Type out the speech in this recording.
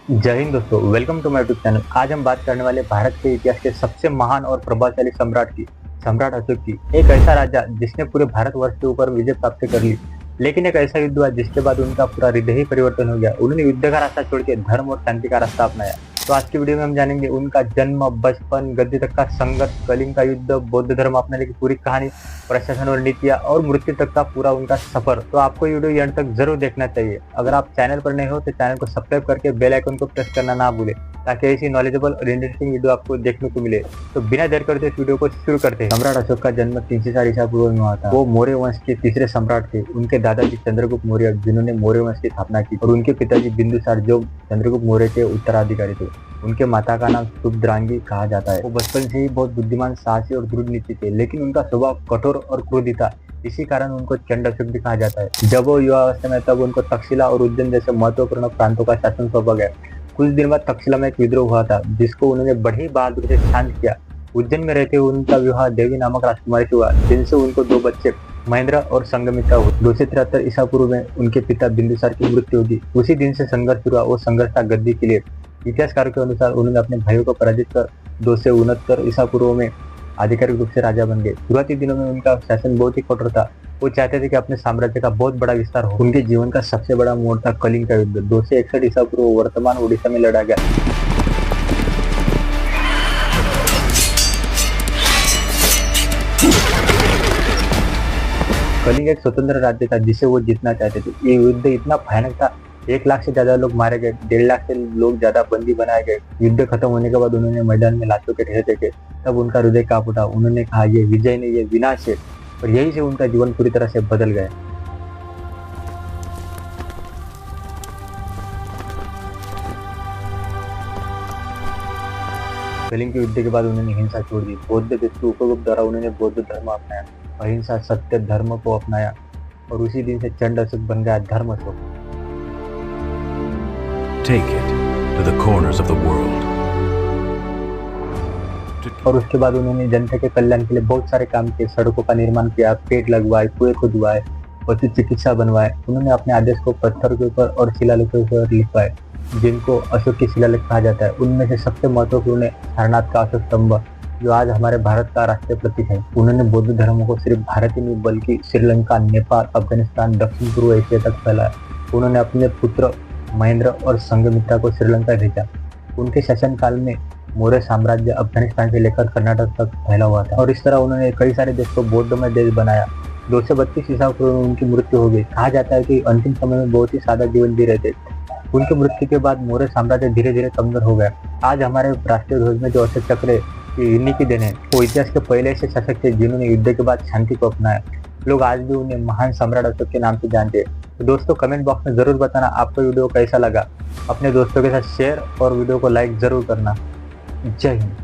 जय हिंद दोस्तों, welcome to my YouTube channel. आज हम बात करने वाले भारत के इतिहास के सबसे महान और प्रभावशाली सम्राट अशोक की। एक ऐसा राजा जिसने पूरे भारतवर्ष के ऊपर विजय प्राप्त कर ली, लेकिन एक ऐसा युद्ध हुआ जिसके बाद उनका पूरा हृदय ही परिवर्तन हो गया। उन्होंने युद्ध का रास्ता छोड़ के धर्म और शांति का रास्ता अपनाया। तो आज की वीडियो में हम जानेंगे उनका जन्म, बचपन, गद्दी तक का संघर्ष, कलिंग का युद्ध, बौद्ध धर्म अपनाने की पूरी कहानी, प्रशासन और नीतियां और मृत्यु तक का पूरा उनका सफर। तो आपको ये वीडियो एंड तक जरूर देखना चाहिए। अगर आप चैनल पर नए हो तो चैनल को सब्सक्राइब करके बेल आइकन को प्रेस करना ना भूले, ताकि ऐसी नॉलेजेबल और इंटरेस्टिंग वीडियो आपको देखने को मिले। तो बिना देर करते इस वीडियो को शुरू करते हैं। सम्राट अशोक का जन्म 304 ईसा पूर्व में हुआ था। वो मौर्य वंश के तीसरे सम्राट थे। उनके दादाजी चंद्रगुप्त मौर्य, जिन्होंने मौर्य वंश की स्थापना की, और उनके पिताजी बिंदुसार, जो चंद्रगुप्त मौर्य के उत्तराधिकारी थे। उनके माता का नाम सुभद्रांगी कहा जाता है। वो बचपन से ही बहुत बुद्धिमान, साहसी और दृढ़ नीति थे, लेकिन उनका स्वभाव कठोर और क्रोधी था। इसी कारण उनको चंड अशोक भी कहा जाता है। जब वो युवावस्था में, तब उनको तक्षशिला और उज्जैन जैसे महत्वपूर्ण प्रांतों का शासन सौंपा गया। कुछ दिन बाद तक्षशिला में एक विद्रोह हुआ था, जिसको उन्होंने बड़ी बहादुरी से शांत किया। उज्जैन में रहते हुए उनका विवाह देवी नामक राजकुमारी से हुआ, जिनसे उनको 2 बच्चे महेंद्र और संगमित्रा हुए। 273 ईसा पूर्व में उनके पिता बिंदुसार की मृत्यु होगी। उसी दिन से संघर्ष शुरू हुआ। वो संघर्ष था गद्दी के लिए। इतिहासकारों के अनुसार उन्होंने अपने भाइयों को पराजित कर 269 ईसा पूर्व में आधिकारिक रूप से राजा बन गए। शुरुआती दिनों में उनका शासन बहुत ही कठोर था। वो चाहते थे कि अपने साम्राज्य का बहुत बड़ा विस्तार हो। उनके जीवन का सबसे बड़ा मोड़ था कलिंग का युद्ध। 261 ईसा पूर्व वर्तमान ओडिशा में लड़ा गया। कलिंग एक स्वतंत्र राज्य था जिसे वो जीतना चाहते थे। ये युद्ध इतना भयानक था, 1 लाख से ज्यादा लोग मारे गए, 1.5 लाख से लोग ज्यादा बंदी बनाए गए। युद्ध खत्म होने के बाद उन्होंने मैदान में लाशों के ढेर देखे। तब उनका हृदय कांप उठा। उन्होंने कहा, ये विजय नहीं, ये विनाश है। और यही से उनका जीवन पूरी तरह से बदल गया। कलिंग के युद्ध के बाद उन्होंने हिंसा छोड़ दी। बौद्ध भिक्षु उपगुप्त द्वारा उन्होंने बौद्ध धर्म अपनाया, अहिंसा, सत्य धर्म को अपनाया, और उसी दिन से चंड अशोक बन गया धर्म Ashok. Take it to the corners of the world. और उसके बाद उन्होंने जनता के कल्याण के लिए बहुत सारे काम किए। सड़कों का निर्माण किया, पेड़ लगवाए, कुएं खुदवाए, पशु चिकित्सा बनवाए। उन्होंने अपने आदेश को पत्थर के ऊपर और शिलालेखों पर लिखवाए, जिनको अशोक की शिलालेख कहा जाता है। उनमें से सबसे महत्वपूर्ण है सारनाथ का अशोक स्तंभ, जो आज हमारे भारत का राष्ट्रीय प्रतीक है। उन्होंने बौद्ध धर्म को सिर्फ भारत ही नहीं बल्कि श्रीलंका, नेपाल, अफगानिस्तान, दक्षिण पूर्व एशिया तक फैलाया। उन्होंने अपने पुत्र महेंद्र और संगमित्रा को श्रीलंका भेजा। उनके शासनकाल में मौर्य साम्राज्य अफगानिस्तान से लेकर कर्नाटक तक फैला हुआ था, और इस तरह उन्होंने कई सारे देश को बौद्धमय देश बनाया। 232 ईसा पूर्व में उनकी मृत्यु हो गई। कहा जाता है कि अंतिम समय में बहुत ही सादा जीवन जी रहे थे। उनकी मृत्यु के बाद मौर्य साम्राज्य धीरे धीरे कमजोर हो गया। आज हमारे राष्ट्रीय ध्वज में जो अशोक चक्र है, ये इन्हीं की देन है। वो इतिहास के पहले ऐसे शासक थे जिन्होंने युद्ध के बाद शांति को अपनाया। लोग आज भी उन्हें महान सम्राट अशोक के नाम से जानते हैं। तो दोस्तों, कमेंट बॉक्स में जरूर बताना आपको वीडियो कैसा लगा। अपने दोस्तों के साथ शेयर और वीडियो को लाइक जरूर करना। जय हिंद।